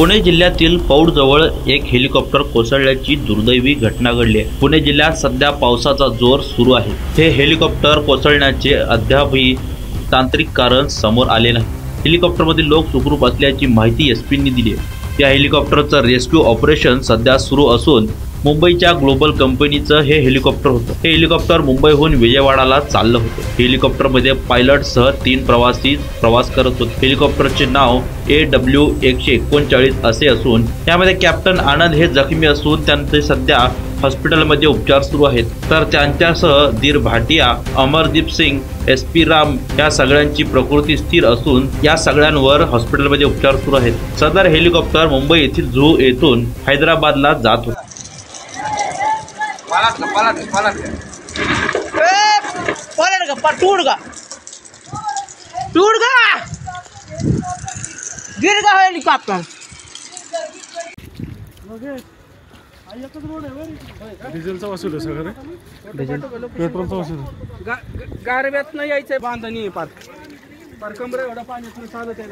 पुणे जिल्ह्यातील पौडजवळ एक हेलिकॉप्टर कोसळल्याची दुर्दैवी घटना घडली आहे। पुणे जिल्ह्यात सध्या पावसाचा जोर सुरू आहे। हे हेलिकॉप्टर कोसळण्याचे अद्यापही तांत्रिक कारण समोर आले नाही। हेलिकॉप्टरमधील लोक सुखरूप असल्याची माहिती एसपींनी दिली आहे। या हेलिकॉप्टरचं रेस्क्यू ऑपरेशन सध्या सुरू असून मुंबईच्या ग्लोबल कंपनीचं हे हेलिकॉप्टर होतं। हे हेलिकॉप्टर मुंबईहून विजयवाडाला चाललं होतं। हेलिकॉप्टरमध्ये पायलटसह 3 प्रवासी प्रवास करत होते। हेलिकॉप्टरचे नाव AW139 असे असून यामध्ये कॅप्टन आनंद हे जखमी असून त्यांचे सध्या हॉस्पिटलमध्ये उपचार सुरू आहेत। तर त्यांच्यासह धीर भाटिया, अमरदीप सिंग, SP राम या सगळ्यांची प्रकृती स्थिर असून या सगळ्यांवर हॉस्पिटलमध्ये उपचार सुरू आहेत। सदर हेलिकॉप्टर मुंबई येथील जुहू येथून हैदराबादला जात होते। डिझेलचा वसूल आहे सगळं, डिझेल पेट्रोलचा वसूल गारव्यात नाही यायचंय, बांधणी पार कमरे एवढा पाणी चालत आहे।